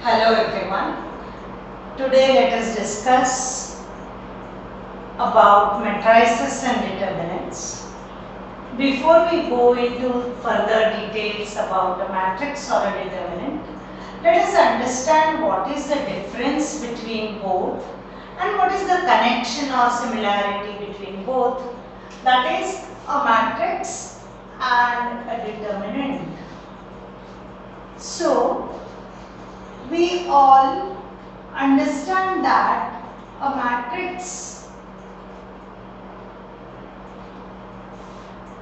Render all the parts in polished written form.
Hello everyone. Today let us discuss about matrices and determinants. Before we go into further details about a matrix or a determinant, let us understand what is the difference between both and what is the connection or similarity between both, that is a matrix and a determinant. So, we all understand that a matrix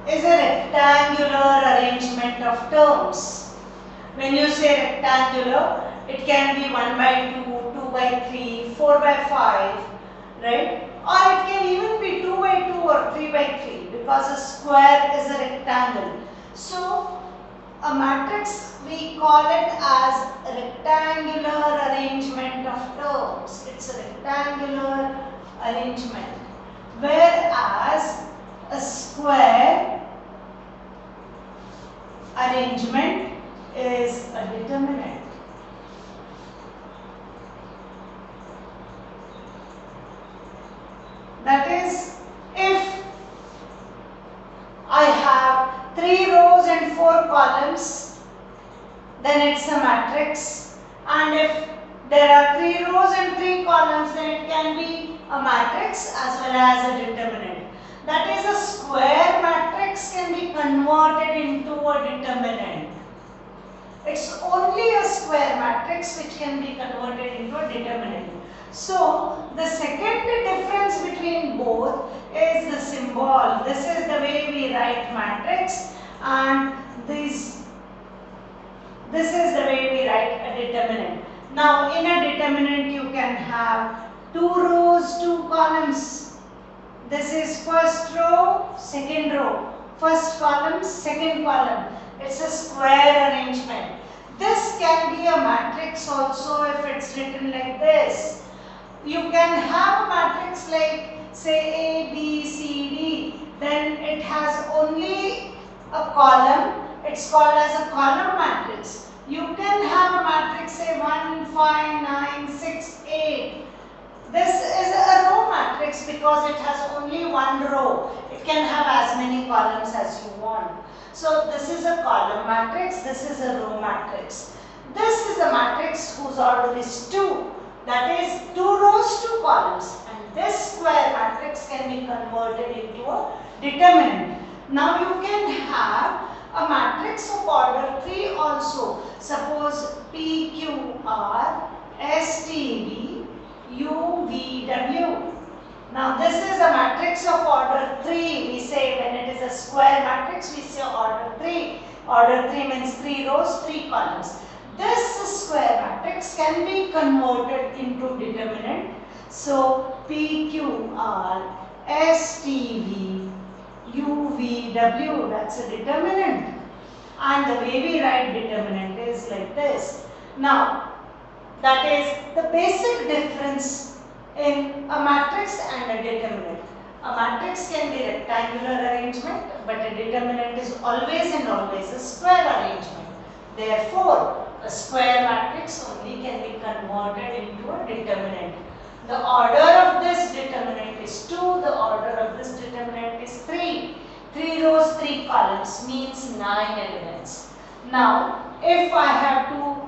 is a rectangular arrangement of terms. When you say rectangular, it can be 1 by 2, 2 by 3, 4 by 5, right? Or it can even be 2 by 2 or 3 by 3 because a square is a rectangle. So, a matrix, we call it as a rectangular arrangement of terms. It's a rectangular arrangement. Whereas a square arrangement is a determinant. That is, if I have 3 rows and 4 columns, then it's a matrix. And if there are 3 rows and 3 columns, then it can be a matrix as well as a determinant. That is, a square matrix can be converted into a determinant. It's only a square matrix which can be converted into a determinant. So, the second difference between both is the symbol. This is the way we write matrix, and this is the way we write a determinant. Now, in a determinant you can have 2 rows, 2 columns. This is first row, second row. First column, second column. It's a square arrangement. This can be a matrix also if it's written like this. You can have a matrix like say A, B, C, D. Then it has only a column. It's called as a column matrix. You can have a matrix say 1, 5, 9, 6, 8. This is a row matrix because it has only one row. It can have as many columns as you want. So this is a column matrix, this is a row matrix. This is a matrix whose order is 2. That is 2 rows, 2 columns. And this square matrix can be converted into a determinant. Now you can have a matrix of order 3 also. Suppose PQR, STV, UVW. Now this is a matrix of order 3. We say when it is a square matrix, we say order 3. Order 3 means 3 rows, 3 columns. This square matrix can be converted into determinant. So PQR, STV, UVW, that's a determinant. And the way we write determinant is like this. Now, that is the basic difference in a matrix and a determinant. A matrix can be rectangular arrangement, but a determinant is always and always a square arrangement. Therefore, a square matrix only can be converted into a determinant. The order of this determinant is 2, the order of this determinant is 3. 3 rows, 3 columns means 9 elements. Now, if I have to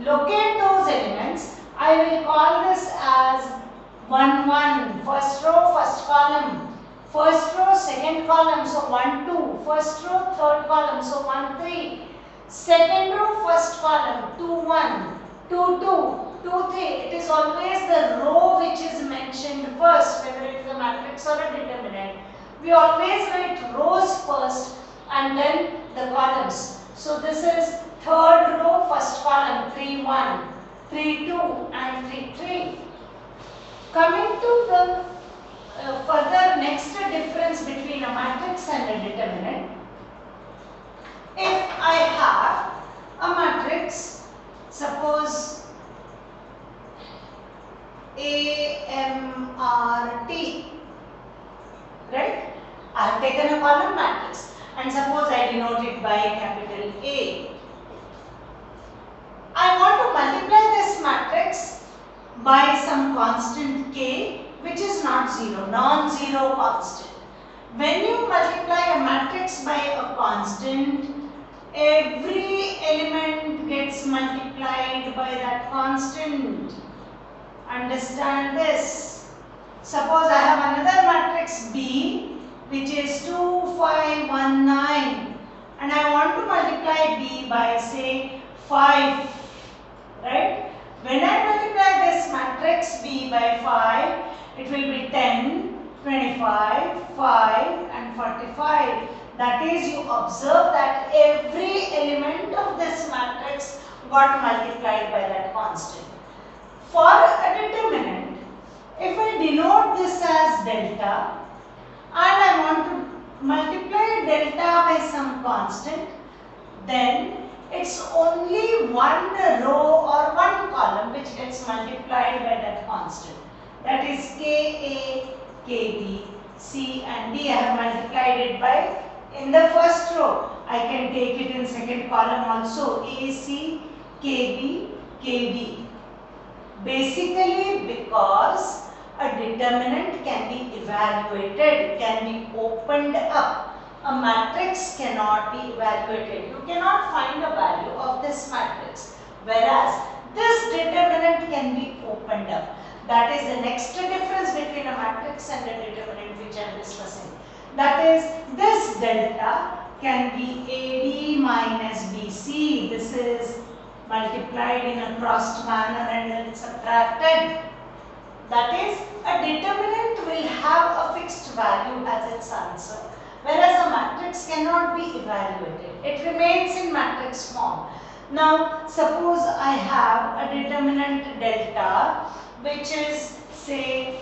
locate those elements, I will call this as 1, 1, first row, first column, first row, second column, so 1, 2, first row, third column, so 1, 3, second row, first column, 2, 1, 2, 2, 2, 3. It is always the row which is mentioned first, whether it is a matrix or a determinant. We always write rows first and then the columns. So this is third row, first column, 3, 1, 3, 2 and 3, 3. Coming to the further next difference between a matrix and a determinant. If I have a matrix, suppose AMRT, right? I have taken a column matrix and suppose I denote it by capital A. I want to multiply this matrix by some constant k which is not zero, non-zero constant. When you multiply a matrix by a constant, every element gets multiplied by that constant. Understand this. Suppose I have another matrix B which is 2, 5, 1, 9 and I want to multiply B by say 5, right? When I multiply this matrix B by 5, it will be 10, 25, 5 and 45. That is, you observe that every element of this matrix got multiplied by that constant. For a determinant, if I denote this as delta and I want to multiply delta by some constant, then it's only one row or one column which gets multiplied by that constant. That is Ka, Kb, C and D. I have multiplied it by, in the first row, I can take it in second column also, AC, Kb, Kd. Basically because a determinant can be evaluated, can be opened up. A matrix cannot be evaluated. You cannot find a value of this matrix. Whereas this determinant can be opened up. That is the next difference between a matrix and a determinant which I am discussing. That is, this delta can be AD minus BC. This is multiplied in a crossed manner and then subtracted. That is, a determinant will have a fixed value as its answer, whereas a matrix cannot be evaluated. It remains in matrix form. Now, suppose I have a determinant delta which is say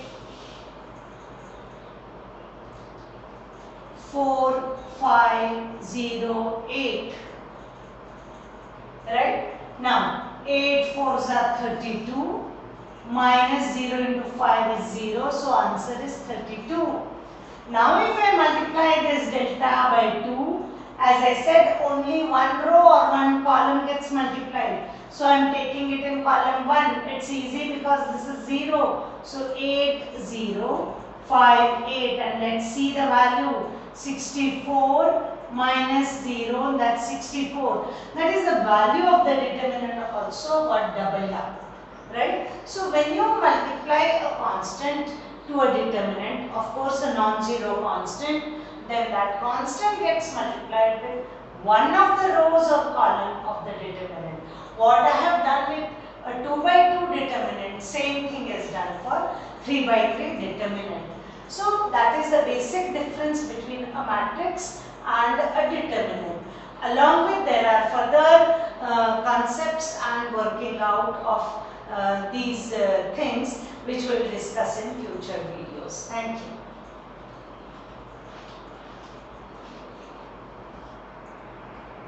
4, 5, 0, 8. Right? Now, 8 4s are 32. Minus 0 into 5 is 0. So, answer is 32. Now, if I multiply this delta by 2, as I said, only one row or one column gets multiplied. So, I am taking it in column 1. It's easy because this is 0. So, 8, 0, 5, 8 and let's see the value. 64 minus 0, that's 64. That is the value of the determinant also got doubled up. Right? So, when you multiply a constant to a determinant, of course a non-zero constant, then that constant gets multiplied with one of the rows or column of the determinant. What I have done with a 2 by 2 determinant, same thing is done for 3 by 3 determinant. So, that is the basic difference between a matrix and a determinant. Along with, there are further concepts and working out of these things which we will discuss in future videos. Thank you.